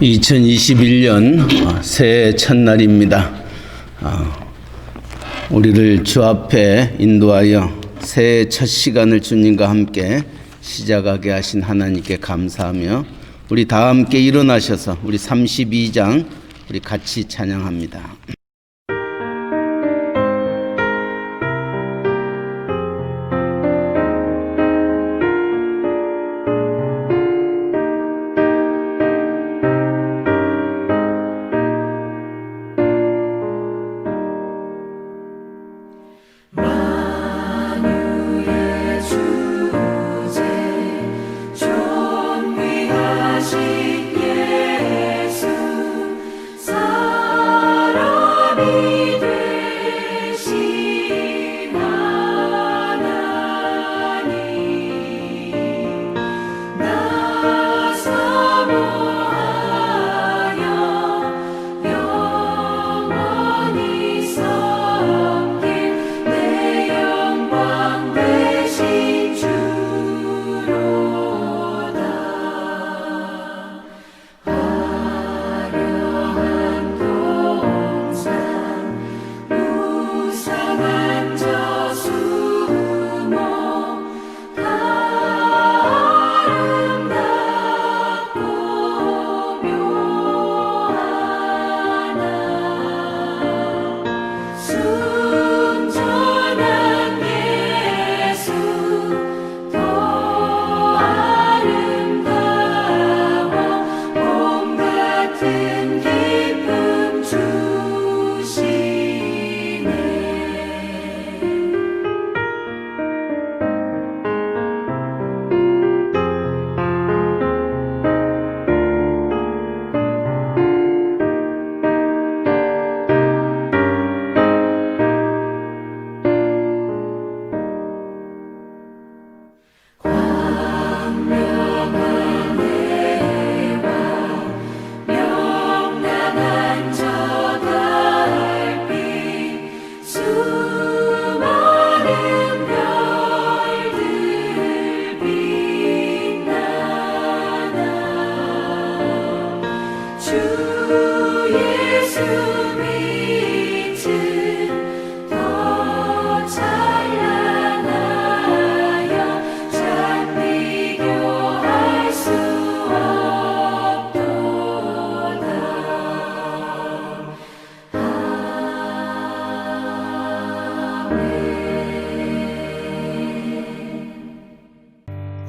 2021년 새해 첫날입니다. 우리를 주 앞에 인도하여 새해 첫 시간을 주님과 함께 시작하게 하신 하나님께 감사하며 우리 다 함께 일어나셔서 우리 32장 우리 같이 찬양합니다.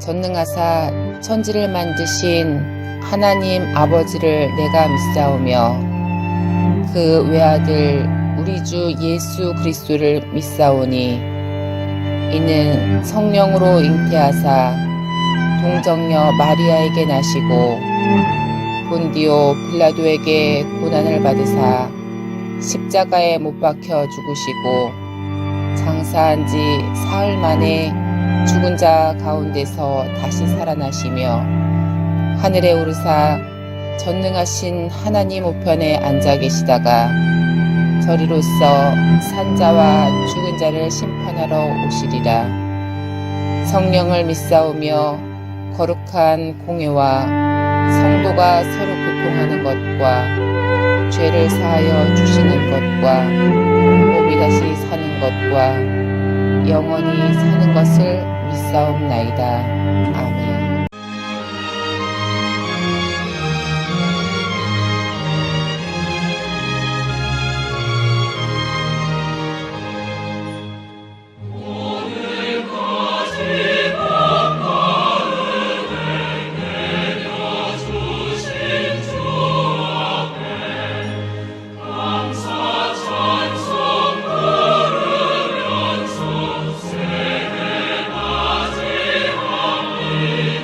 전능하사 천지를 만드신 하나님 아버지를 내가 믿사오며 그 외아들 우리 주 예수 그리스도를 믿사오니 이는 성령으로 잉태하사 동정녀 마리아에게 나시고 본디오 빌라도에게 고난을 받으사 십자가에 못 박혀 죽으시고 장사한 지 사흘 만에 죽은 자 가운데서 다시 살아나시며 하늘에 오르사 전능하신 하나님 우편에 앉아 계시다가 저리로서 산자와 죽은 자를 심판하러 오시리라. 성령을 믿사오며 거룩한 공회와 성도가 서로 교통하는 것과 죄를 사하여 주시는 것과 몸이 다시 사는 것과 영원히 사는 것을 믿사옵나이다. 아멘. Amen.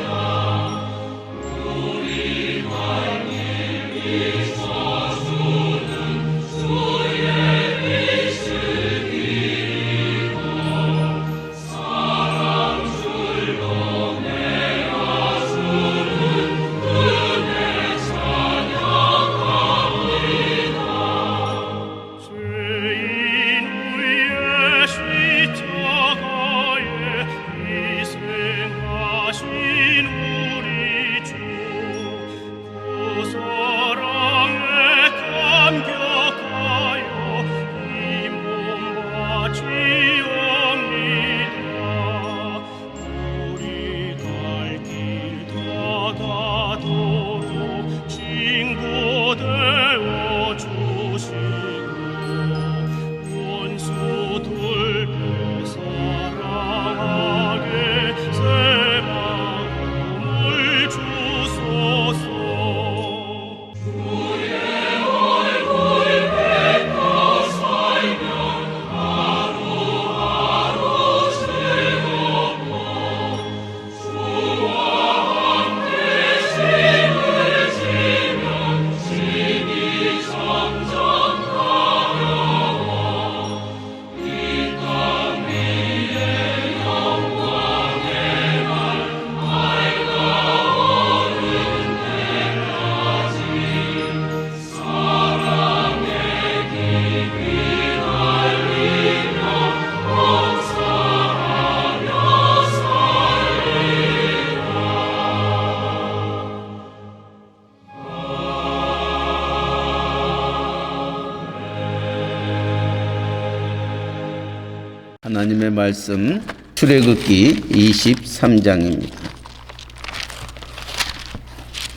하나님의 말씀 출애굽기 23장입니다.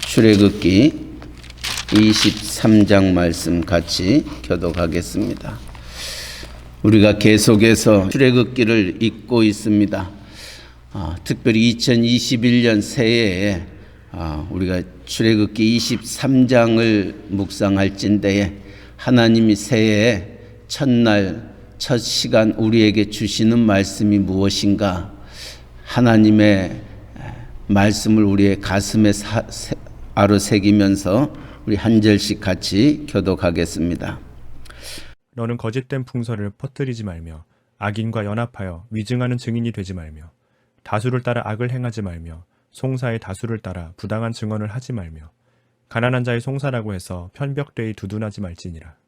출애굽기 23장 말씀 같이 교독하겠습니다. 우리가 계속해서 출애굽기를 읽고 있습니다. 특별히 2021년 새해에 우리가 출애굽기 23장을 묵상할진대에 하나님이 새해에 첫날 첫 시간 우리에게 주시는 말씀이 무엇인가, 하나님의 말씀을 우리의 가슴에 아로새기면서 우리 한 절씩 같이 교독하겠습니다. 너는 거짓된 풍설을 퍼뜨리지 말며 악인과 연합하여 위증하는 증인이 되지 말며 다수를 따라 악을 행하지 말며 송사의 다수를 따라 부당한 증언을 하지 말며 가난한 자의 송사라고 해서 편벽되이 두둔하지 말지니라.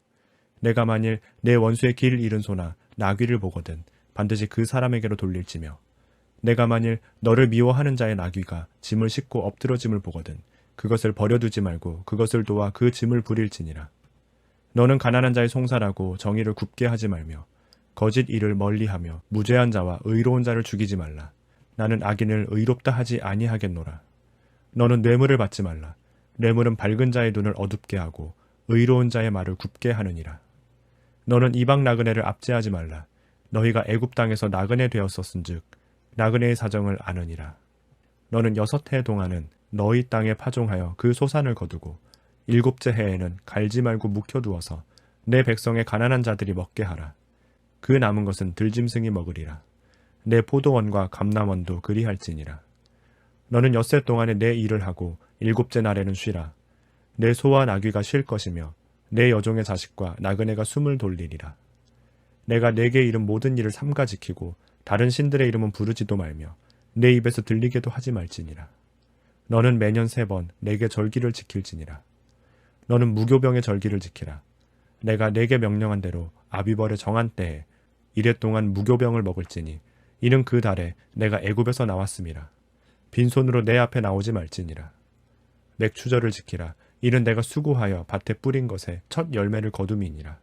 내가 만일 내 원수의 길 잃은 소나 나귀를 보거든 반드시 그 사람에게로 돌릴지며 내가 만일 너를 미워하는 자의 나귀가 짐을 싣고 엎드러짐을 보거든 그것을 버려두지 말고 그것을 도와 그 짐을 부릴지니라. 너는 가난한 자의 송사라고 정의를 굽게 하지 말며 거짓 일을 멀리하며 무죄한 자와 의로운 자를 죽이지 말라. 나는 악인을 의롭다 하지 아니하겠노라. 너는 뇌물을 받지 말라. 뇌물은 밝은 자의 눈을 어둡게 하고 의로운 자의 말을 굽게 하느니라. 너는 이방 나그네를 압제하지 말라. 너희가 애굽 땅에서 나그네 되었었은즉 나그네의 사정을 아느니라. 너는 6해 동안은 너희 땅에 파종하여 그 소산을 거두고 7째 해에는 갈지 말고 묵혀두어서 내 백성의 가난한 자들이 먹게 하라. 그 남은 것은 들짐승이 먹으리라. 내 포도원과 감람원도 그리할지니라. 너는 6해 동안에 내 일을 하고 7째 날에는 쉬라. 내 소와 나귀가 쉴 것이며 내 여종의 자식과 나그네가 숨을 돌리리라. 내가 내게 이른 모든 일을 삼가 지키고 다른 신들의 이름은 부르지도 말며 내 입에서 들리게도 하지 말지니라. 너는 매년 3번 내게 절기를 지킬지니라. 너는 무교병의 절기를 지키라. 내가 내게 명령한 대로 아비벌의 정한 때에 이래 동안 무교병을 먹을지니 이는 그 달에 내가 애굽에서 나왔음이라. 빈손으로 내 앞에 나오지 말지니라. 맥추절을 지키라. 이는 내가 수고하여 밭에 뿌린 것에 첫 열매를 거둠이니라.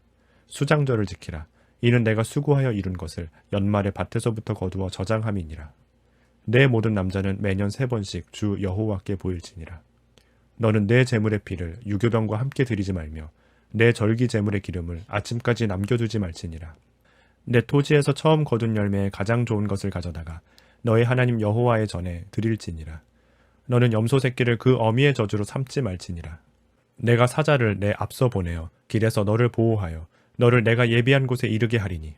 수장절을 지키라. 이는 내가 수고하여 이룬 것을 연말에 밭에서부터 거두어 저장함이니라. 내 모든 남자는 매년 3번씩 주 여호와께 보일지니라. 너는 내 제물의 피를 유교병과 함께 드리지 말며 내 절기 제물의 기름을 아침까지 남겨두지 말지니라. 내 토지에서 처음 거둔 열매의 가장 좋은 것을 가져다가 너의 하나님 여호와의 전에 드릴지니라. 너는 염소 새끼를 그 어미의 저주로 삼지 말지니라. 내가 사자를 내 앞서 보내어 길에서 너를 보호하여 너를 내가 예비한 곳에 이르게 하리니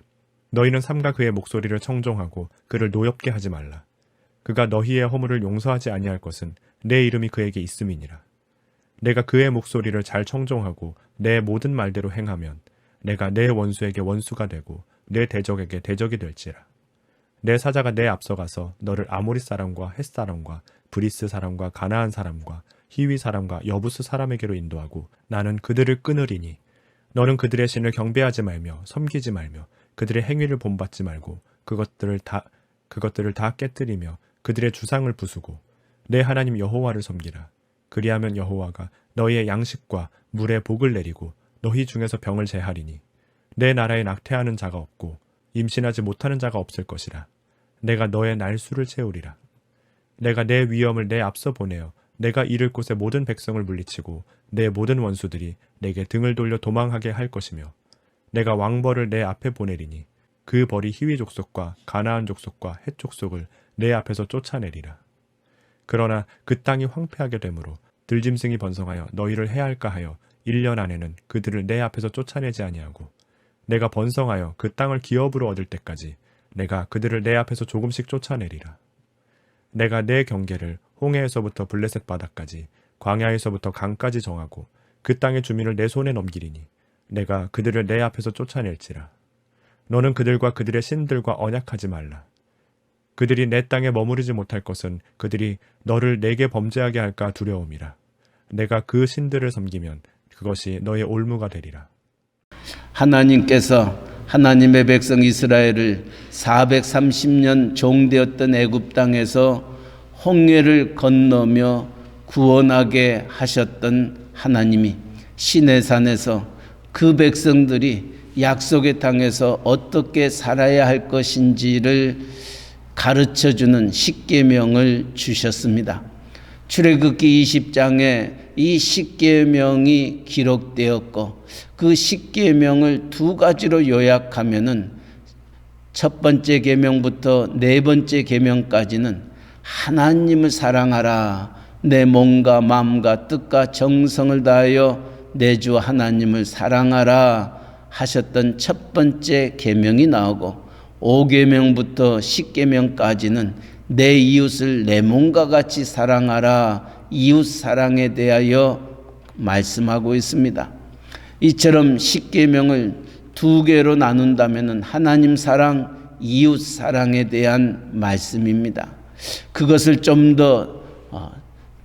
너희는 삼가 그의 목소리를 청종하고 그를 노엽게 하지 말라. 그가 너희의 허물을 용서하지 아니할 것은 내 이름이 그에게 있음이니라. 내가 그의 목소리를 잘 청종하고 내 모든 말대로 행하면 내가 내 원수에게 원수가 되고 내 대적에게 대적이 될지라. 내 사자가 내 앞서가서 너를 아모리 사람과 헷 사람과 브리스 사람과 가나안 사람과 히위 사람과 여부스 사람에게로 인도하고 나는 그들을 끊으리니 너는 그들의 신을 경배하지 말며 섬기지 말며 그들의 행위를 본받지 말고 그것들을 다 깨뜨리며 그들의 주상을 부수고 내 하나님 여호와를 섬기라. 그리하면 여호와가 너희의 양식과 물에 복을 내리고 너희 중에서 병을 제하리니 내 나라에 낙태하는 자가 없고 임신하지 못하는 자가 없을 것이라. 내가 너의 날수를 채우리라. 내가 내 위엄을 내 앞서 보내어 내가 이를 곳의 모든 백성을 물리치고 내 모든 원수들이 내게 등을 돌려 도망하게 할 것이며 내가 왕벌을 내 앞에 보내리니 그 벌이 히위 족속과 가나안 족속과 헷 족속을 내 앞에서 쫓아내리라. 그러나 그 땅이 황폐하게 되므로 들짐승이 번성하여 너희를 해할까 하여 1년 안에는 그들을 내 앞에서 쫓아내지 아니하고 내가 번성하여 그 땅을 기업으로 얻을 때까지 내가 그들을 내 앞에서 조금씩 쫓아내리라. 내가 내 경계를 홍해에서부터 블레셋 바다까지 광야에서부터 강까지 정하고 그 땅의 주민을 내 손에 넘기리니 내가 그들을 내 앞에서 쫓아낼지라. 너는 그들과 그들의 신들과 언약하지 말라. 그들이 내 땅에 머무르지 못할 것은 그들이 너를 내게 범죄하게 할까 두려움이라. 내가 그 신들을 섬기면 그것이 너의 올무가 되리라. 하나님께서 하나님의 백성 이스라엘을 430년 종되었던 애굽 땅에서 홍해를 건너며 구원하게 하셨던 하나님이 시내산에서 그 백성들이 약속의 땅에서 어떻게 살아야 할 것인지를 가르쳐주는 십계명을 주셨습니다. 출애굽기 20장에 이 십계명이 기록되었고 그 십계명을 두 가지로 요약하면은 첫 번째 계명부터 네 번째 계명까지는 하나님을 사랑하라, 내 몸과 마음과 뜻과 정성을 다하여 내 주 하나님을 사랑하라 하셨던 첫 번째 계명이 나오고 5계명부터 10계명까지는 내 이웃을 내 몸과 같이 사랑하라, 이웃 사랑에 대하여 말씀하고 있습니다. 이처럼 10계명을 두 개로 나눈다면 하나님 사랑, 이웃 사랑에 대한 말씀입니다. 그것을 좀 더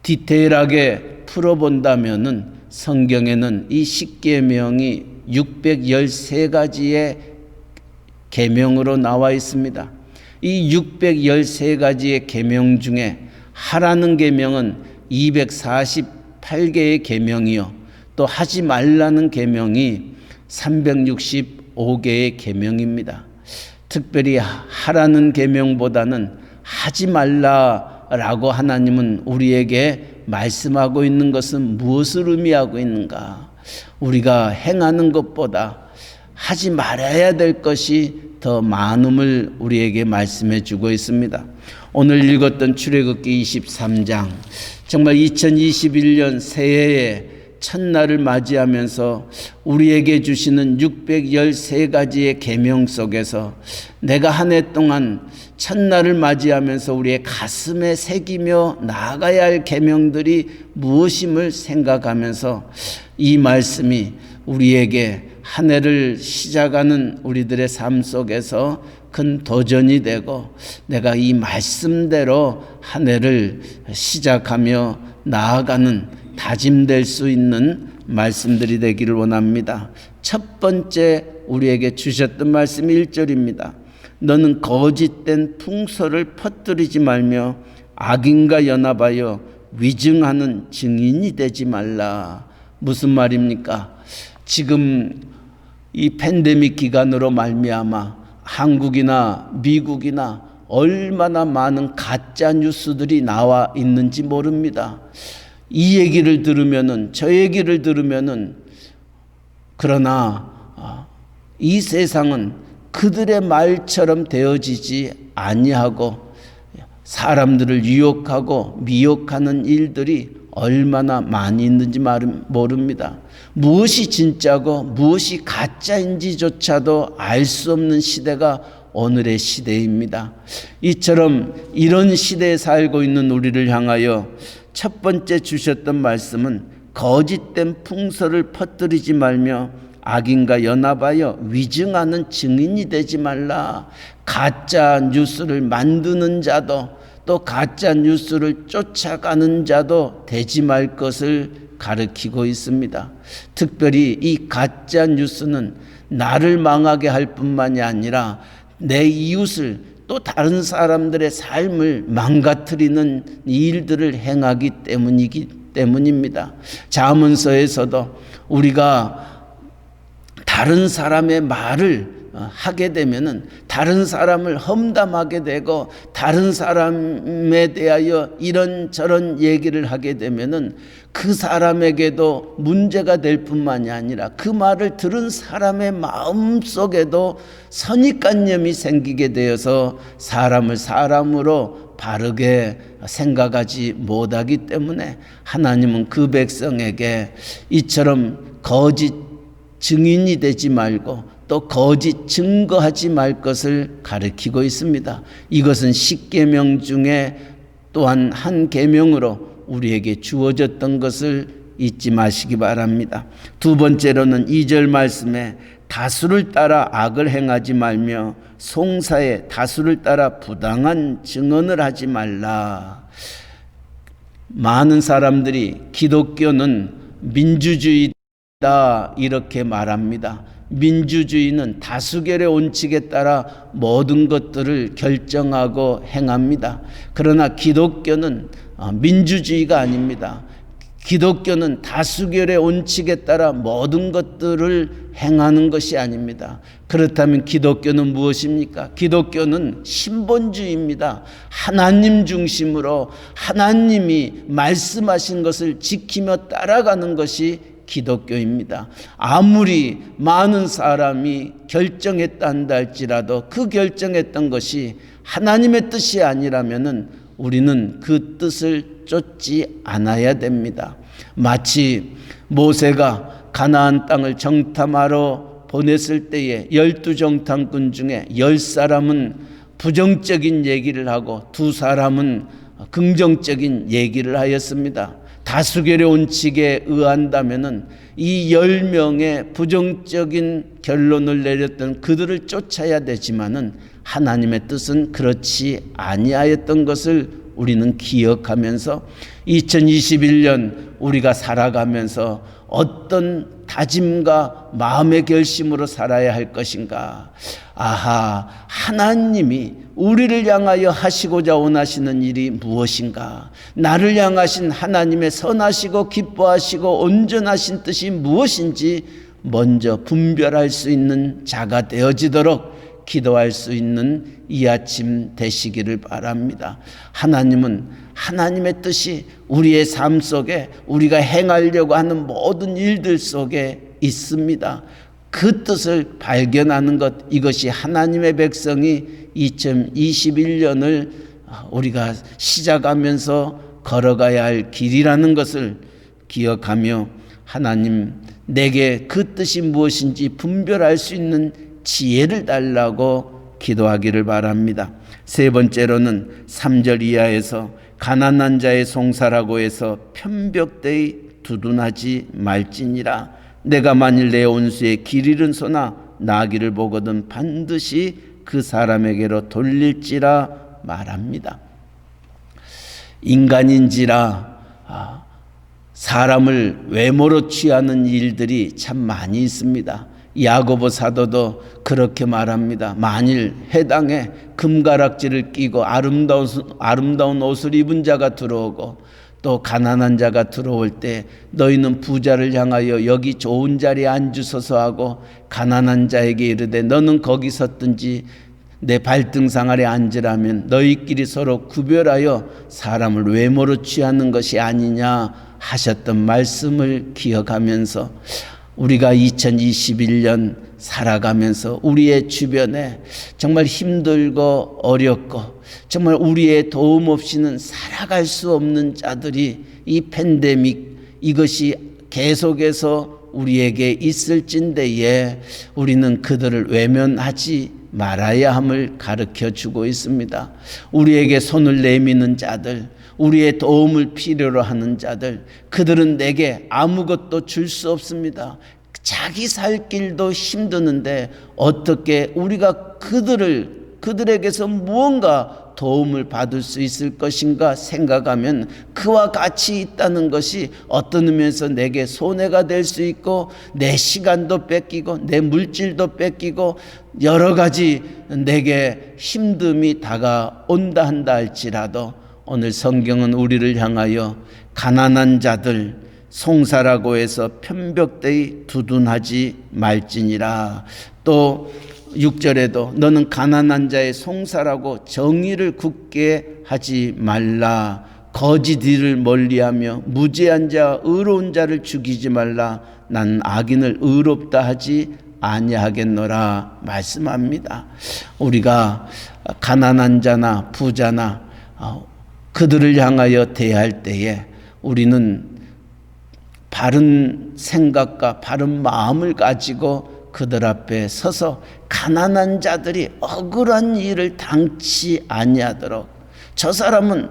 디테일하게 풀어본다면 성경에는 이 10계명이 613가지의 계명으로 나와 있습니다. 이 613가지의 계명 중에 하라는 계명은 248개의 계명이요, 또 하지 말라는 계명이 365개의 계명입니다. 특별히 하라는 계명보다는 하지 말라라고 하나님은 우리에게 말씀하고 있는 것은 무엇을 의미하고 있는가? 우리가 행하는 것보다 하지 말아야 될 것이 더 많음을 우리에게 말씀해 주고 있습니다. 오늘 읽었던 출애굽기 23장, 정말 2021년 새해의 첫날을 맞이하면서 우리에게 주시는 613가지의 계명 속에서 내가 한 해 동안 첫날을 맞이하면서 우리의 가슴에 새기며 나아가야 할 계명들이 무엇임을 생각하면서 이 말씀이 우리에게 한 해를 시작하는 우리들의 삶 속에서 큰 도전이 되고 내가 이 말씀대로 한 해를 시작하며 나아가는 다짐될 수 있는 말씀들이 되기를 원합니다. 첫 번째 우리에게 주셨던 말씀 1절입니다. 너는 거짓된 풍설을 퍼뜨리지 말며 악인과 연합하여 위증하는 증인이 되지 말라. 무슨 말입니까? 지금 이 팬데믹 기간으로 말미암아 한국이나 미국이나 얼마나 많은 가짜 뉴스들이 나와 있는지 모릅니다. 이 얘기를 들으면은, 저 얘기를 들으면은, 그러나 이 세상은 그들의 말처럼 되어지지 아니하고 사람들을 유혹하고 미혹하는 일들이 얼마나 많이 있는지 모릅니다. 무엇이 진짜고 무엇이 가짜인지조차도 알 수 없는 시대가 오늘의 시대입니다. 이처럼 이런 시대에 살고 있는 우리를 향하여 첫 번째 주셨던 말씀은 거짓된 풍설을 퍼뜨리지 말며 악인과 연합하여 위증하는 증인이 되지 말라. 가짜 뉴스를 만드는 자도 또 가짜 뉴스를 쫓아가는 자도 되지 말 것을 가르치고 있습니다. 특별히 이 가짜 뉴스는 나를 망하게 할 뿐만이 아니라 내 이웃을 또 다른 사람들의 삶을 망가뜨리는 일들을 행하기 때문입니다. 잠언서에서도 우리가 다른 사람의 말을 하게 되면은 다른 사람을 험담하게 되고 다른 사람에 대하여 이런저런 얘기를 하게 되면은 그 사람에게도 문제가 될 뿐만이 아니라 그 말을 들은 사람의 마음 속에도 선입관념이 생기게 되어서 사람을 사람으로 바르게 생각하지 못하기 때문에 하나님은 그 백성에게 이처럼 거짓 증인이 되지 말고 또 거짓 증거하지 말 것을 가르치고 있습니다. 이것은 10계명 중에 또한 한 계명으로 우리에게 주어졌던 것을 잊지 마시기 바랍니다. 두 번째로는 2절 말씀에 다수를 따라 악을 행하지 말며 송사에 다수를 따라 부당한 증언을 하지 말라. 많은 사람들이 기독교는 민주주의다 이렇게 말합니다. 민주주의는 다수결의 원칙에 따라 모든 것들을 결정하고 행합니다. 그러나 기독교는 민주주의가 아닙니다. 기독교는 다수결의 원칙에 따라 모든 것들을 행하는 것이 아닙니다. 그렇다면 기독교는 무엇입니까? 기독교는 신본주의입니다. 하나님 중심으로 하나님이 말씀하신 것을 지키며 따라가는 것이 기독교입니다. 아무리 많은 사람이 결정했다 한다 할지라도 그 결정했던 것이 하나님의 뜻이 아니라면은 우리는 그 뜻을 쫓지 않아야 됩니다. 마치 모세가 가나안 땅을 정탐하러 보냈을 때에 12정탐꾼 중에 10사람은 부정적인 얘기를 하고 2사람은 긍정적인 얘기를 하였습니다. 다수결의 원칙에 의한다면은 이 10명의 부정적인 결론을 내렸던 그들을 쫓아야 되지만은 하나님의 뜻은 그렇지 아니하였던 것을 우리는 기억하면서 2021년 우리가 살아가면서 어떤 다짐과 마음의 결심으로 살아야 할 것인가? 아하, 하나님이 우리를 향하여 하시고자 원하시는 일이 무엇인가? 나를 향하신 하나님의 선하시고 기뻐하시고 온전하신 뜻이 무엇인지 먼저 분별할 수 있는 자가 되어지도록 기도할 수 있는 이 아침 되시기를 바랍니다. 하나님은 하나님의 뜻이 우리의 삶 속에 우리가 행하려고 하는 모든 일들 속에 있습니다. 그 뜻을 발견하는 것, 이것이 하나님의 백성이 2021년을 우리가 시작하면서 걸어가야 할 길이라는 것을 기억하며 하나님 내게 그 뜻이 무엇인지 분별할 수 있는 지혜를 달라고 기도하기를 바랍니다. 세 번째로는 3절 이하에서 가난한 자의 송사라고 해서 편벽되이 두둔하지 말지니라. 내가 만일 내 온수의 길 잃은 소나 나귀를 보거든 반드시 그 사람에게로 돌릴지라 말합니다. 인간인지라 사람을 외모로 취하는 일들이 참 많이 있습니다. 야고보 사도도 그렇게 말합니다. 만일 회당에 금가락지를 끼고 아름다운 옷을 입은 자가 들어오고 또 가난한 자가 들어올 때 너희는 부자를 향하여 여기 좋은 자리에 앉으소서 하고 가난한 자에게 이르되 너는 거기 섰든지 내 발등상 아래 앉으라면 너희끼리 서로 구별하여 사람을 외모로 취하는 것이 아니냐 하셨던 말씀을 기억하면서 우리가 2021년 살아가면서 우리의 주변에 정말 힘들고 어렵고 정말 우리의 도움 없이는 살아갈 수 없는 자들이 이 팬데믹 이것이 계속해서 우리에게 있을진대에 우리는 그들을 외면하지 말아야 함을 가르쳐 주고 있습니다. 우리에게 손을 내미는 자들, 우리의 도움을 필요로 하는 자들, 그들은 내게 아무것도 줄 수 없습니다. 자기 살 길도 힘드는데 어떻게 우리가 그들에게서 무언가 도움을 받을 수 있을 것인가 생각하면 그와 같이 있다는 것이 어떤 의미에서 내게 손해가 될 수 있고 내 시간도 뺏기고 내 물질도 뺏기고 여러 가지 내게 힘듦이 다가온다 한다 할지라도 오늘 성경은 우리를 향하여 가난한 자들 송사라고 해서 편벽되이 두둔하지 말지니라. 또 6절에도 너는 가난한 자의 송사라고 정의를 굳게 하지 말라. 거짓 일을 멀리하며 무죄한 자 의로운 자를 죽이지 말라. 난 악인을 의롭다 하지 아니하겠노라 말씀합니다. 우리가 가난한 자나 부자나 그들을 향하여 대할 때에 우리는 바른 생각과 바른 마음을 가지고 그들 앞에 서서 가난한 자들이 억울한 일을 당치 아니하도록 저 사람은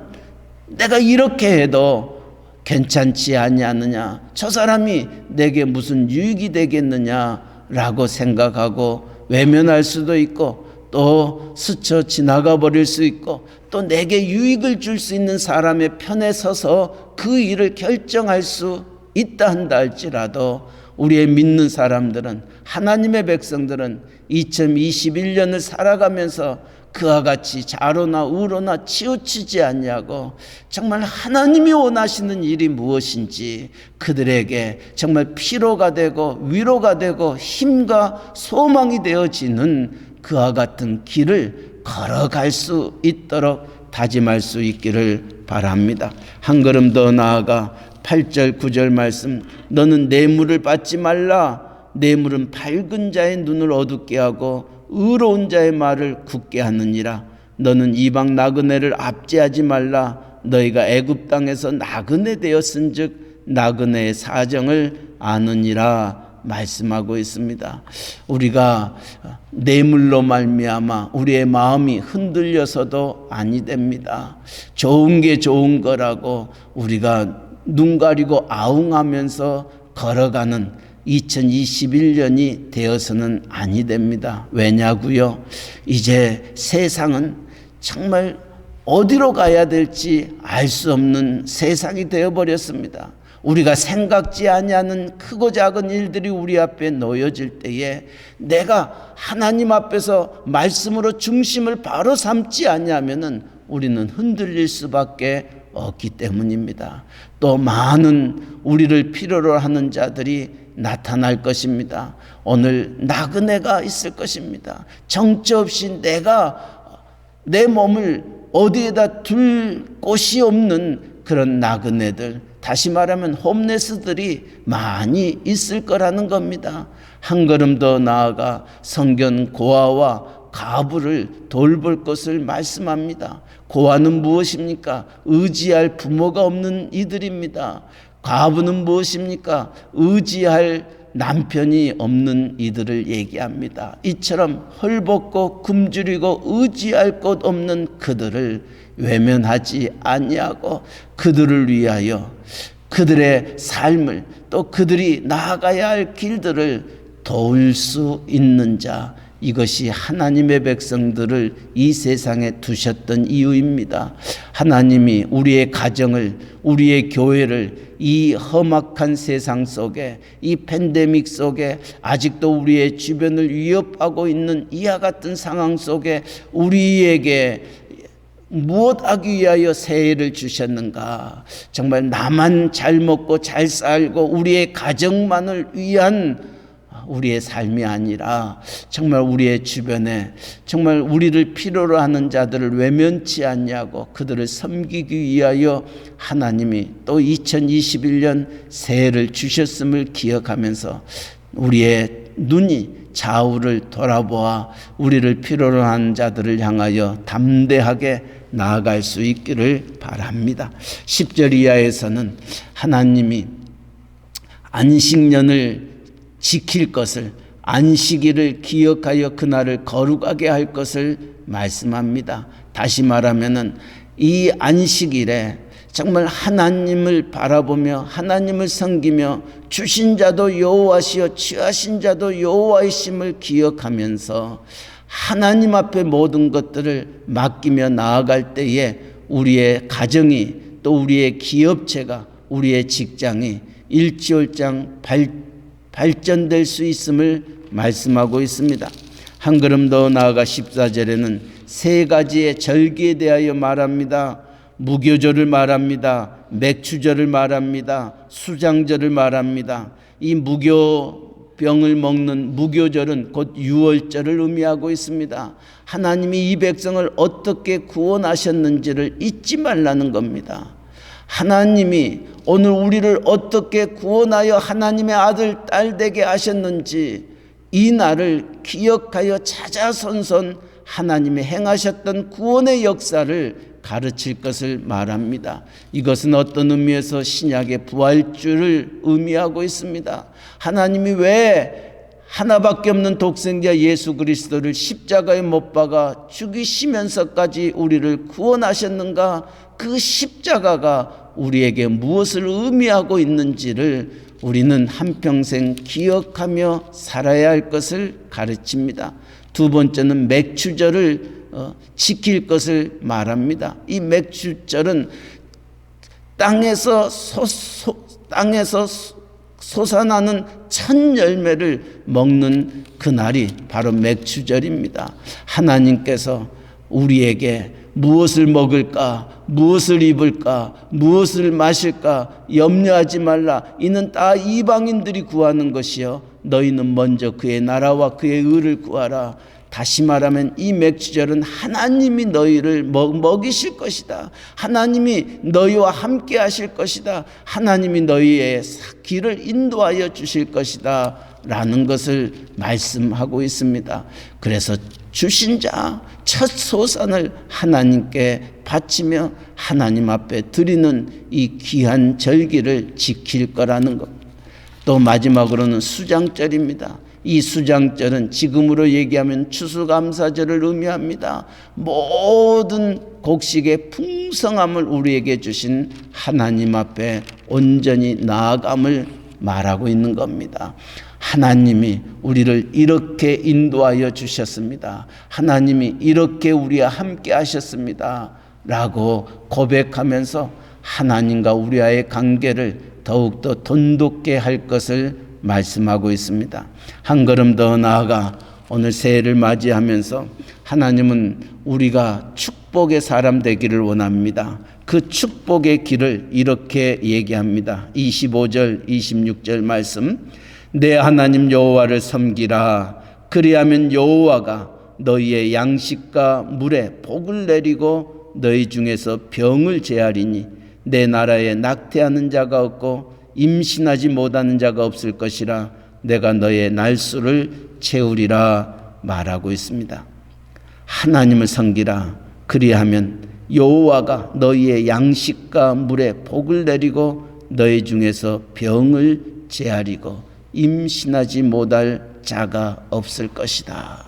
내가 이렇게 해도 괜찮지 아니하느냐, 저 사람이 내게 무슨 유익이 되겠느냐라고 생각하고 외면할 수도 있고 또 스쳐 지나가 버릴 수 있고 또 내게 유익을 줄 수 있는 사람의 편에 서서 그 일을 결정할 수 있다 한다 할지라도 우리의 믿는 사람들은 하나님의 백성들은 2021년을 살아가면서 그와 같이 좌로나 우로나 치우치지 아니하고 정말 하나님이 원하시는 일이 무엇인지 그들에게 정말 피로가 되고 위로가 되고 힘과 소망이 되어지는 그와 같은 길을 걸어갈 수 있도록 다짐할 수 있기를 바랍니다. 한 걸음 더 나아가 8절 9절 말씀, 너는 뇌물을 받지 말라. 뇌물은 밝은 자의 눈을 어둡게 하고 의로운 자의 말을 굳게 하느니라. 너는 이방 나그네를 압제하지 말라. 너희가 애굽 땅에서 나그네 되었은즉 나그네의 사정을 아느니라 말씀하고 있습니다. 우리가 뇌물로 말미암아 우리의 마음이 흔들려서도 아니 됩니다. 좋은 게 좋은 거라고 우리가 눈 가리고 아웅하면서 걸어가는 2021년이 되어서는 아니 됩니다. 왜냐고요? 이제 세상은 정말 어디로 가야 될지 알 수 없는 세상이 되어버렸습니다. 우리가 생각지 아니하는 크고 작은 일들이 우리 앞에 놓여질 때에 내가 하나님 앞에서 말씀으로 중심을 바로 삼지 아니하면은 우리는 흔들릴 수밖에 없기 때문입니다. 또 많은 우리를 필요로 하는 자들이 나타날 것입니다. 오늘 나그네가 있을 것입니다. 정처 없이 내가 내 몸을 어디에다 둘 곳이 없는 그런 나그네들, 다시 말하면 홈레스들이 많이 있을 거라는 겁니다. 한 걸음 더 나아가 성경 고아와 가부를 돌볼 것을 말씀합니다. 고아는 무엇입니까? 의지할 부모가 없는 이들입니다. 가부는 무엇입니까? 의지할 남편이 없는 이들을 얘기합니다. 이처럼 헐벗고 굶주리고 의지할 곳 없는 그들을 외면하지 아니하고 그들을 위하여 그들의 삶을 또 그들이 나아가야 할 길들을 도울 수 있는 자, 이것이 하나님의 백성들을 이 세상에 두셨던 이유입니다. 하나님이 우리의 가정을, 우리의 교회를 이 험악한 세상 속에, 이 팬데믹 속에, 아직도 우리의 주변을 위협하고 있는 이와 같은 상황 속에 우리에게 무엇 하기 위하여 새해를 주셨는가? 정말 나만 잘 먹고 잘 살고 우리의 가정만을 위한 우리의 삶이 아니라 정말 우리의 주변에 정말 우리를 필요로 하는 자들을 외면치 않냐고 그들을 섬기기 위하여 하나님이 또 2021년 새해를 주셨음을 기억하면서 우리의 눈이 좌우를 돌아보아 우리를 필요로 하는 자들을 향하여 담대하게 나아갈 수 있기를 바랍니다. 10절 이하에서는 하나님이 안식년을 지킬 것을, 안식일을 기억하여 그날을 거룩하게 할 것을 말씀합니다. 다시 말하면은 이 안식일에 정말 하나님을 바라보며 하나님을 섬기며 주신 자도 여호와시요 취하신 자도 여호와이심을 기억하면서 하나님 앞에 모든 것들을 맡기며 나아갈 때에 우리의 가정이 또 우리의 기업체가 우리의 직장이 일취월장 발전될 수 있음을 말씀하고 있습니다. 한 걸음 더 나아가 14절에는 세 가지의 절기에 대하여 말합니다. 무교절을 말합니다. 맥추절을 말합니다. 수장절을 말합니다. 이 무교병을 먹는 무교절은 곧 유월절을 의미하고 있습니다. 하나님이 이 백성을 어떻게 구원하셨는지를 잊지 말라는 겁니다. 하나님이 오늘 우리를 어떻게 구원하여 하나님의 아들, 딸 되게 하셨는지 이 날을 기억하여 찾아선선 하나님이 행하셨던 구원의 역사를 가르칠 것을 말합니다. 이것은 어떤 의미에서 신약의 부활주를 의미하고 있습니다. 하나님이 왜 하나밖에 없는 독생자 예수 그리스도를 십자가에 못 박아 죽이시면서까지 우리를 구원하셨는가? 그 십자가가 우리에게 무엇을 의미하고 있는지를 우리는 한평생 기억하며 살아야 할 것을 가르칩니다. 두 번째는 맥추절을 지킬 것을 말합니다. 이 맥추절은 땅에서 솟아나는 첫 열매를 먹는 그날이 바로 맥추절입니다. 하나님께서 우리에게 무엇을 먹을까, 무엇을 입을까, 무엇을 마실까 염려하지 말라. 이는 다 이방인들이 구하는 것이요 너희는 먼저 그의 나라와 그의 의를 구하라. 다시 말하면 이 맥주절은 하나님이 너희를 먹이실 것이다. 하나님이 너희와 함께 하실 것이다. 하나님이 너희의 길을 인도하여 주실 것이다 라는 것을 말씀하고 있습니다. 그래서 주신 자 첫 소산을 하나님께 바치며 하나님 앞에 드리는 이 귀한 절기를 지킬 거라는 것. 또 마지막으로는 수장절입니다. 이 수장절은 지금으로 얘기하면 추수감사절을 의미합니다. 모든 곡식의 풍성함을 우리에게 주신 하나님 앞에 온전히 나아감을 말하고 있는 겁니다. 하나님이 우리를 이렇게 인도하여 주셨습니다. 하나님이 이렇게 우리와 함께 하셨습니다 라고 고백하면서 하나님과 우리와의 관계를 더욱더 돈독게 할 것을 말씀하고 있습니다. 한 걸음 더 나아가 오늘 새해를 맞이하면서 하나님은 우리가 축복의 사람 되기를 원합니다. 그 축복의 길을 이렇게 얘기합니다. 25절 26절 말씀, 내 하나님 여호와를 섬기라. 그리하면 여호와가 너희의 양식과 물에 복을 내리고 너희 중에서 병을 제하리니 내 나라에 낙태하는 자가 없고 임신하지 못하는 자가 없을 것이라. 내가 너의 날수를 채우리라 말하고 있습니다. 하나님을 섬기라. 그리하면 여호와가 너희의 양식과 물에 복을 내리고 너희 중에서 병을 제하리고 임신하지 못할 자가 없을 것이다.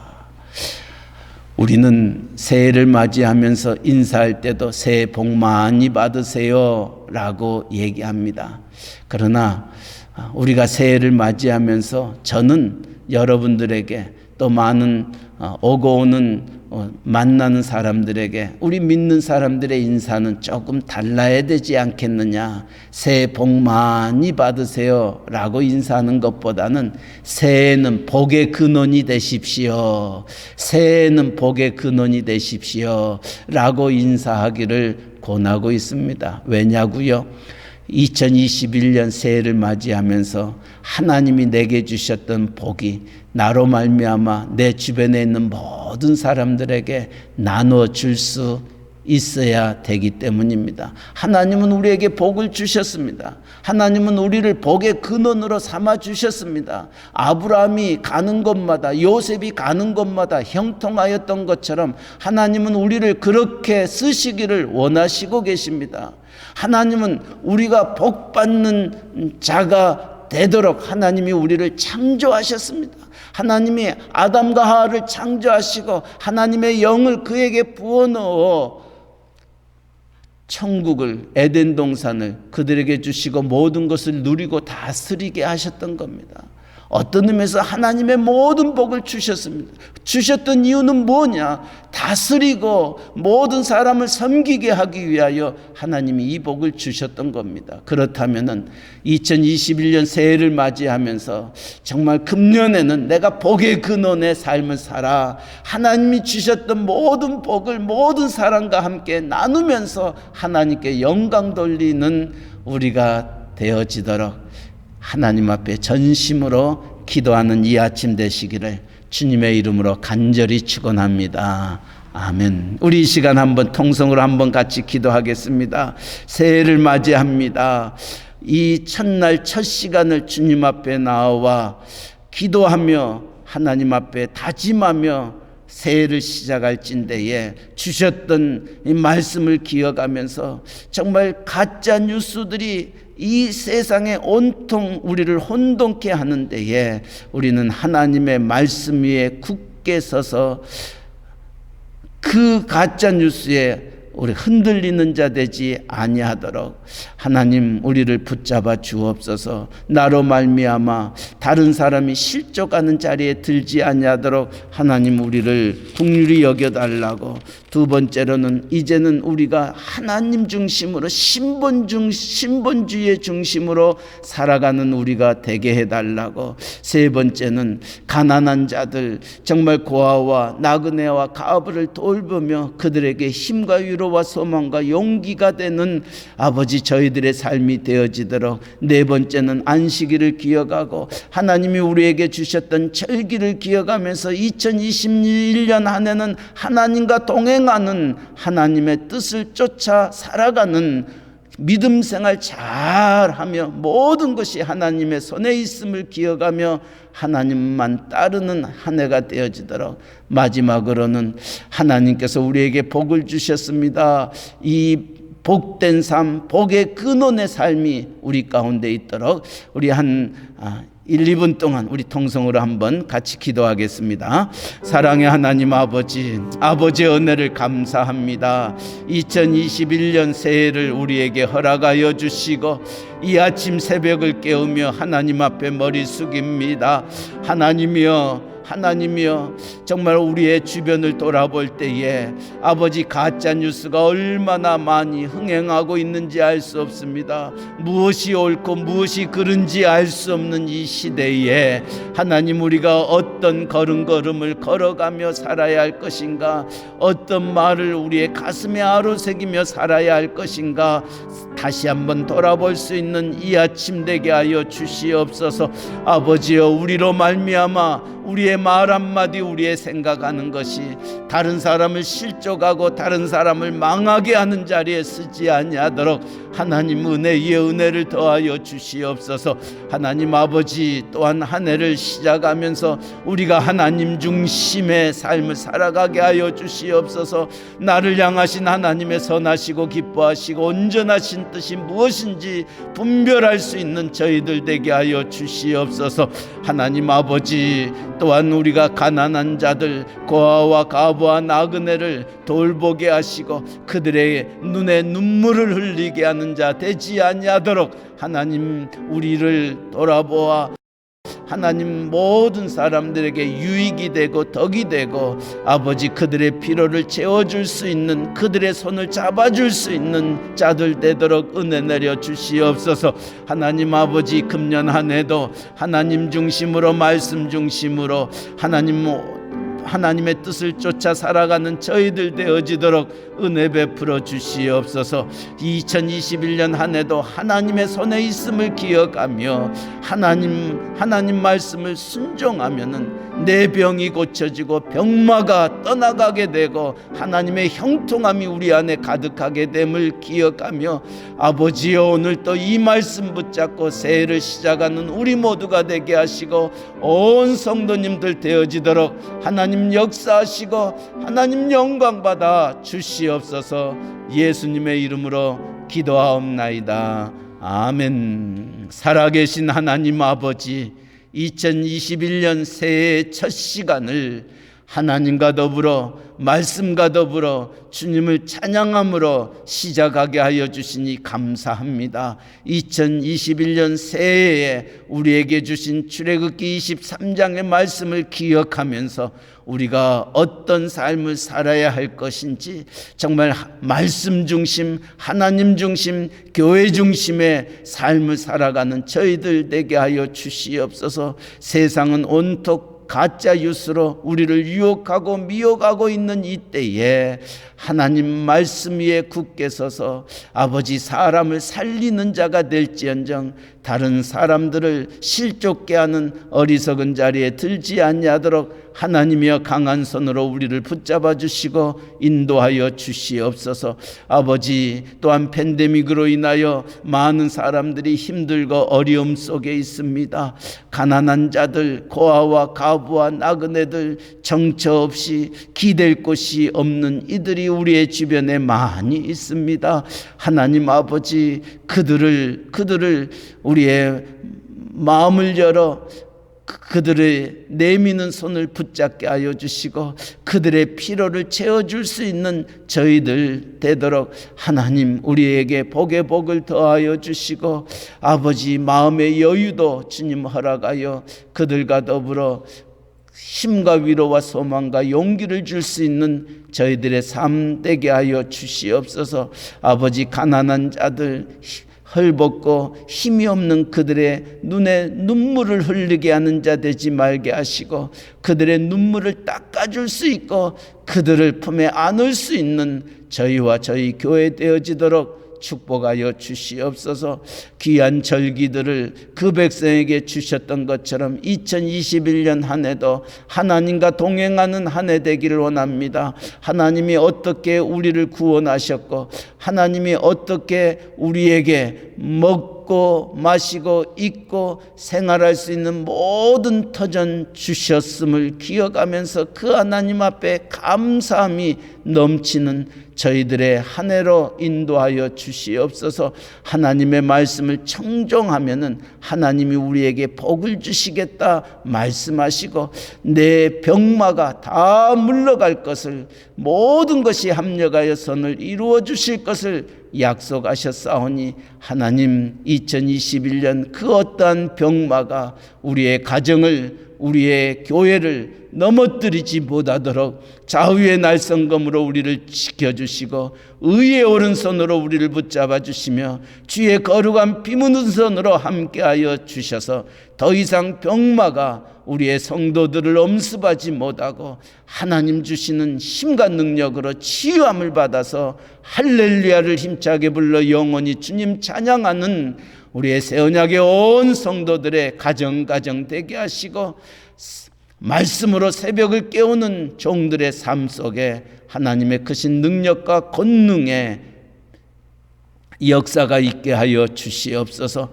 우리는 새해를 맞이하면서 인사할 때도 새해 복 많이 받으세요 라고 얘기합니다. 그러나 우리가 새해를 맞이하면서 저는 여러분들에게 또 많은 오고 오는 만나는 사람들에게 우리 믿는 사람들의 인사는 조금 달라야 되지 않겠느냐. 새해 복 많이 받으세요 라고 인사하는 것보다는 새해는 복의 근원이 되십시오. 새해는 복의 근원이 되십시오 라고 인사하기를 권하고 있습니다. 왜냐고요? 2021년 새해를 맞이하면서 하나님이 내게 주셨던 복이 나로 말미암아 내 주변에 있는 모든 사람들에게 나눠 줄 수 있어야 되기 때문입니다. 하나님은 우리에게 복을 주셨습니다. 하나님은 우리를 복의 근원으로 삼아 주셨습니다. 아브라함이 가는 곳마다, 요셉이 가는 곳마다 형통하였던 것처럼 하나님은 우리를 그렇게 쓰시기를 원하시고 계십니다. 하나님은 우리가 복 받는 자가 되도록 하나님이 우리를 창조하셨습니다. 하나님이 아담과 하와를 창조하시고 하나님의 영을 그에게 부어넣어 천국을, 에덴 동산을 그들에게 주시고 모든 것을 누리고 다스리게 하셨던 겁니다. 어떤 의미에서 하나님의 모든 복을 주셨습니다. 주셨던 이유는 뭐냐? 다스리고 모든 사람을 섬기게 하기 위하여 하나님이 이 복을 주셨던 겁니다. 그렇다면은 2021년 새해를 맞이하면서 정말 금년에는 내가 복의 근원의 삶을 살아 하나님이 주셨던 모든 복을 모든 사람과 함께 나누면서 하나님께 영광 돌리는 우리가 되어지도록 하나님 앞에 전심으로 기도하는 이 아침 되시기를 주님의 이름으로 간절히 축원합니다. 아멘. 우리 이 시간 한번 통성으로 한번 같이 기도하겠습니다. 새해를 맞이합니다. 이 첫날 첫 시간을 주님 앞에 나와 기도하며 하나님 앞에 다짐하며 새해를 시작할진대에 주셨던 이 말씀을 기억하면서 정말 가짜 뉴스들이 이 세상에 온통 우리를 혼돈케 하는 데에 우리는 하나님의 말씀 위에 굳게 서서 그 가짜 뉴스에 우리 흔들리는 자 되지 아니하도록 하나님 우리를 붙잡아 주옵소서. 나로 말미암아 다른 사람이 실족하는 자리에 들지 아니하도록 하나님 우리를 긍휼히 여겨달라고. 두 번째로는 이제는 우리가 하나님 중심으로 신본주의 중심으로 살아가는 우리가 되게 해달라고. 세 번째는 가난한 자들, 정말 고아와 나그네와 가부를 돌보며 그들에게 힘과 위로와 소망과 용기가 되는 아버지 저희들의 삶이 되어지도록. 네 번째는 안식일을 기억하고 하나님이 우리에게 주셨던 절기를 기억하면서 2021년 한 해는 하나님과 동행하는, 하나님의 뜻을 쫓아 살아가는 믿음 생활 잘하며 모든 것이 하나님의 손에 있음을 기억하며 하나님만 따르는 한 해가 되어지도록. 마지막으로는 하나님께서 우리에게 복을 주셨습니다. 이 복된 삶, 복의 근원의 삶이 우리 가운데 있도록 우리 한 1, 2분 동안 우리 통성으로 한번 같이 기도하겠습니다. 사랑의 하나님 아버지, 아버지의 은혜를 감사합니다. 2021년 새해를 우리에게 허락하여 주시고 이 아침 새벽을 깨우며 하나님 앞에 머리 숙입니다. 하나님이여 정말 우리의 주변을 돌아볼 때에 아버지 가짜 뉴스가 얼마나 많이 흥행하고 있는지 알 수 없습니다. 무엇이 옳고 무엇이 그른지 알 수 없는 이 시대에 하나님 우리가 어떤 걸음걸음을 걸어가며 살아야 할 것인가, 어떤 말을 우리의 가슴에 아로새기며 살아야 할 것인가 다시 한번 돌아볼 수 있는 이 아침 되게 하여 주시옵소서. 아버지여 우리로 말미암아 우리의 말 한마디, 우리의 생각하는 것이 다른 사람을 실족하고 다른 사람을 망하게 하는 자리에 쓰지 아니하도록 하나님 은혜 위에 은혜를 더하여 주시옵소서. 하나님 아버지 또한 한 해를 시작하면서 우리가 하나님 중심의 삶을 살아가게 하여 주시옵소서. 나를 향하신 하나님의 선하시고 기뻐하시고 온전하신 뜻이 무엇인지 분별할 수 있는 저희들 되게 하여 주시옵소서. 하나님 아버지 또한 우리가 가난한 자들, 고아와 가부와 나그네를 돌보게 하시고 그들의 눈에 눈물을 흘리게 하는 자 되지 아니하도록 하나님 우리를 돌아보아 하나님 모든 사람들에게 유익이 되고 덕이 되고 아버지 그들의 필요를 채워줄 수 있는, 그들의 손을 잡아줄 수 있는 자들 되도록 은혜 내려 주시옵소서. 하나님 아버지 금년 한 해도 하나님 중심으로, 말씀 중심으로 하나님의 뜻을 쫓아 살아가는 저희들 되어지도록 은혜 베풀어 주시옵소서. 2021년 한 해도 하나님의 손에 있음을 기억하며 하나님 말씀을 순종하면은 내 병이 고쳐지고 병마가 떠나가게 되고 하나님의 형통함이 우리 안에 가득하게 됨을 기억하며 아버지여 오늘 또 이 말씀 붙잡고 새해를 시작하는 우리 모두가 되게 하시고 온 성도님들 되어지도록 하나님 역사하시고 하나님 영광 받아 주시옵소서. 예수님의 이름으로 기도하옵나이다. 아멘. 살아계신 하나님 아버지, 2021년 새해의 첫 시간을 하나님과 더불어 말씀과 더불어 주님을 찬양함으로 시작하게 하여 주시니 감사합니다. 2021년 새해에 우리에게 주신 출애굽기 23장의 말씀을 기억하면서 우리가 어떤 삶을 살아야 할 것인지 정말 말씀 중심, 하나님 중심, 교회 중심의 삶을 살아가는 저희들 되게 하여 주시옵소서. 세상은 온통 가짜 뉴스로 우리를 유혹하고 미혹하고 있는 이때에 하나님 말씀 위에 굳게 서서 아버지 사람을 살리는 자가 될지언정 다른 사람들을 실족게 하는 어리석은 자리에 들지 아니하도록 하나님이여 강한 손으로 우리를 붙잡아 주시고 인도하여 주시옵소서. 아버지 또한 팬데믹으로 인하여 많은 사람들이 힘들고 어려움 속에 있습니다. 가난한 자들, 고아와 가부와 나그네들, 정처 없이 기댈 곳이 없는 이들이 우리의 주변에 많이 있습니다. 하나님 아버지 그들을 우리의 마음을 열어 그들의 내미는 손을 붙잡게 하여 주시고 그들의 피로를 채워줄 수 있는 저희들 되도록 하나님 우리에게 복의 복을 더하여 주시고 아버지 마음의 여유도 주님 허락하여 그들과 더불어 힘과 위로와 소망과 용기를 줄 수 있는 저희들의 삶 되게 하여 주시옵소서. 아버지 가난한 자들 헐벗고 힘이 없는 그들의 눈에 눈물을 흘리게 하는 자 되지 말게 하시고 그들의 눈물을 닦아줄 수 있고 그들을 품에 안을 수 있는 저희와 저희 교회 되어지도록 축복하여 주시옵소서. 귀한 절기들을 그 백성에게 주셨던 것처럼 2021년 한 해도 하나님과 동행하는 한 해 되기를 원합니다. 하나님이 어떻게 우리를 구원하셨고 하나님이 어떻게 우리에게 먹고 마시고 입고 생활할 수 있는 모든 터전 주셨음을 기억하면서 그 하나님 앞에 감사함이 넘치는 저희들의 한 해로 인도하여 주시옵소서. 하나님의 말씀을 청종하면은 하나님이 우리에게 복을 주시겠다 말씀하시고 내 병마가 다 물러갈 것을 모든 것이 합력하여 선을 이루어 주실 것을 약속하셨사오니 하나님 2021년 그 어떠한 병마가 우리의 가정을 우리의 교회를 넘어뜨리지 못하도록 좌우의 날성검으로 우리를 지켜주시고 의의 오른손으로 우리를 붙잡아 주시며 주의 거룩한 비무는 손으로 함께하여 주셔서 더 이상 병마가 우리의 성도들을 엄습하지 못하고 하나님 주시는 힘과 능력으로 치유함을 받아서 할렐루야를 힘차게 불러 영원히 주님 찬양하는 우리의 새 언약의 온 성도들의 가정 되게 하시고 말씀으로 새벽을 깨우는 종들의 삶 속에 하나님의 크신 능력과 권능의 역사가 있게 하여 주시옵소서.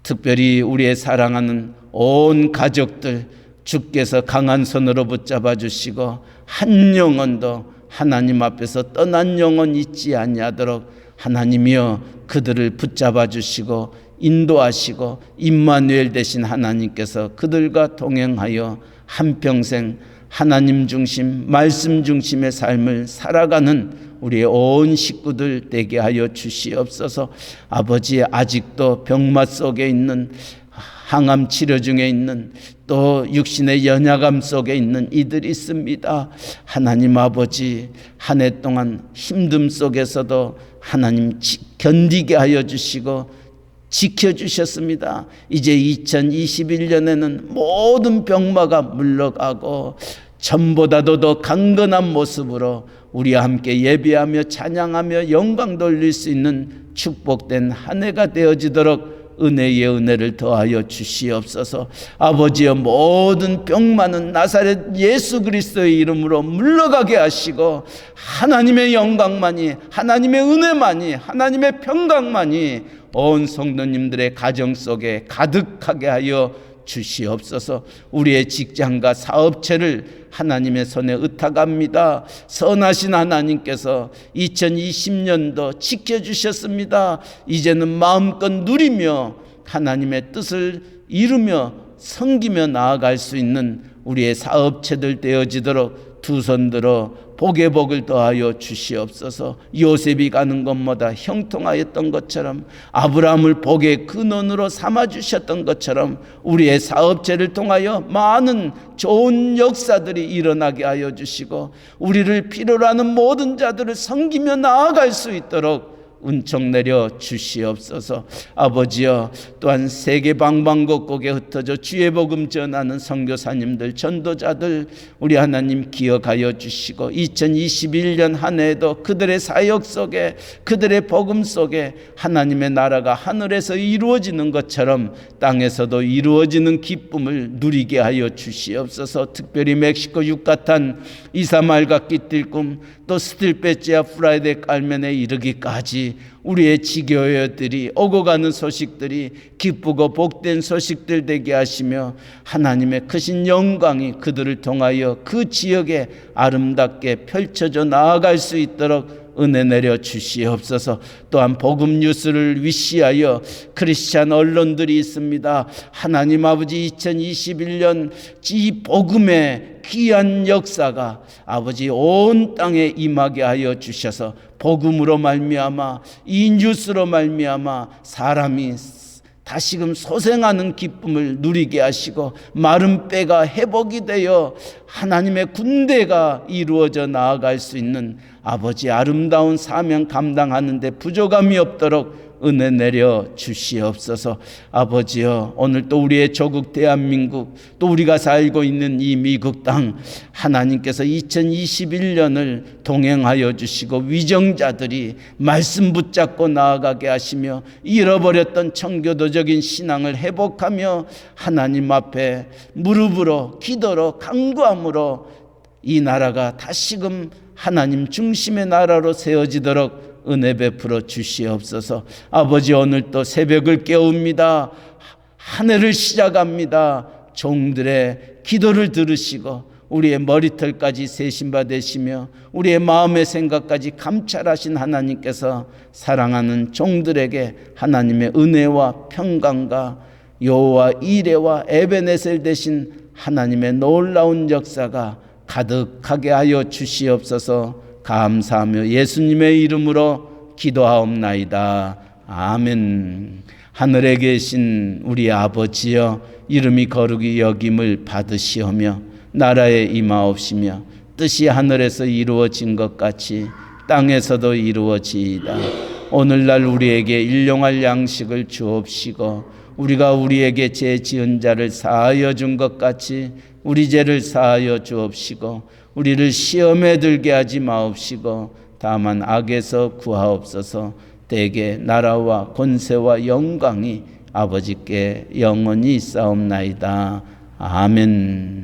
특별히 우리의 사랑하는 온 가족들 주께서 강한 손으로 붙잡아 주시고 한 영혼도 하나님 앞에서 떠난 영혼 있지 아니하도록 하나님이여 그들을 붙잡아 주시고 인도하시고 임마누엘 되신 하나님께서 그들과 동행하여 한평생 하나님 중심 말씀 중심의 삶을 살아가는 우리의 온 식구들 되게 하여 주시옵소서. 아버지 아직도 병맛 속에 있는 항암 치료 중에 있는 또 육신의 연약함 속에 있는 이들이 있습니다. 하나님 아버지 한 해 동안 힘듦 속에서도 하나님 견디게 하여 주시고 지켜주셨습니다. 이제 2021년에는 모든 병마가 물러가고 전보다도 더 강건한 모습으로 우리와 함께 예배하며 찬양하며 영광 돌릴 수 있는 축복된 한 해가 되어지도록 은혜의 은혜를 더하여 주시옵소서. 아버지여 모든 병마는 나사렛 예수 그리스도의 이름으로 물러가게 하시고 하나님의 영광만이 하나님의 은혜만이 하나님의 평강만이 온 성도님들의 가정 속에 가득하게 하여 주시옵소서. 우리의 직장과 사업체를 하나님의 손에 의탁합니다. 선하신 하나님께서 2020년도 지켜주셨습니다. 이제는 마음껏 누리며 하나님의 뜻을 이루며 섬기며 나아갈 수 있는 우리의 사업체들 되어지도록 두 손 들어 복의 복을 더하여 주시옵소서. 요셉이 가는 곳마다 형통하였던 것처럼 아브라함을 복의 근원으로 삼아주셨던 것처럼 우리의 사업체를 통하여 많은 좋은 역사들이 일어나게 하여 주시고 우리를 필요로 하는 모든 자들을 섬기며 나아갈 수 있도록 은총 내려 주시옵소서. 아버지여 또한 세계 방방곡곡에 흩어져 주의 복음 전하는 선교사님들 전도자들 우리 하나님 기억하여 주시고 2021년 한 해에도 그들의 사역 속에 그들의 복음 속에 하나님의 나라가 하늘에서 이루어지는 것처럼 땅에서도 이루어지는 기쁨을 누리게 하여 주시옵소서. 특별히 멕시코 유카탄 이사말과 끼띨꿈 또 스틸페치아 프라이데 깔멘에 이르기까지 우리의 지교회들이 오고 가는 소식들이 기쁘고 복된 소식들 되게 하시며 하나님의 크신 영광이 그들을 통하여 그 지역에 아름답게 펼쳐져 나아갈 수 있도록 은혜 내려 주시옵소서. 또한 복음 뉴스를 위시하여 크리스찬 언론들이 있습니다. 하나님 아버지 2021년 이 복음의 귀한 역사가 아버지 온 땅에 임하게 하여 주셔서 복음으로 말미암아 이 뉴스로 말미암아 사람이 다시금 소생하는 기쁨을 누리게 하시고 마른 뼈가 회복이 되어 하나님의 군대가 이루어져 나아갈 수 있는 아버지 아름다운 사명 감당하는 데 부족함이 없도록 은혜 내려 주시옵소서. 아버지여, 오늘 또 우리의 조국 대한민국, 또 우리가 살고 있는 이 미국 땅, 하나님께서 2021년을 동행하여 주시고 위정자들이 말씀 붙잡고 나아가게 하시며 잃어버렸던 청교도적인 신앙을 회복하며 하나님 앞에 무릎으로 기도로 간구함으로 이 나라가 다시금 하나님 중심의 나라로 세워지도록 은혜 베풀어 주시옵소서. 아버지, 오늘 또 새벽을 깨웁니다. 한 해를 시작합니다. 종들의 기도를 들으시고 우리의 머리털까지 세심받으시며 우리의 마음의 생각까지 감찰하신 하나님께서 사랑하는 종들에게 하나님의 은혜와 평강과 여호와 이레와 에베네셀 되신 하나님의 놀라운 역사가 가득하게 하여 주시옵소서. 감사하며 예수님의 이름으로 기도하옵나이다. 아멘. 하늘에 계신 우리 아버지여, 이름이 거룩히 여김을 받으시오며 나라에 임하옵시며 뜻이 하늘에서 이루어진 것 같이 땅에서도 이루어지이다. 오늘날 우리에게 일용할 양식을 주옵시고 우리가 우리에게 죄 지은 자를 사하여 준 것 같이 우리 죄를 사하여 주옵시고 우리를 시험에 들게 하지 마옵시고 다만 악에서 구하옵소서. 대개 나라와 권세와 영광이 아버지께 영원히 있사옵나이다. 아멘.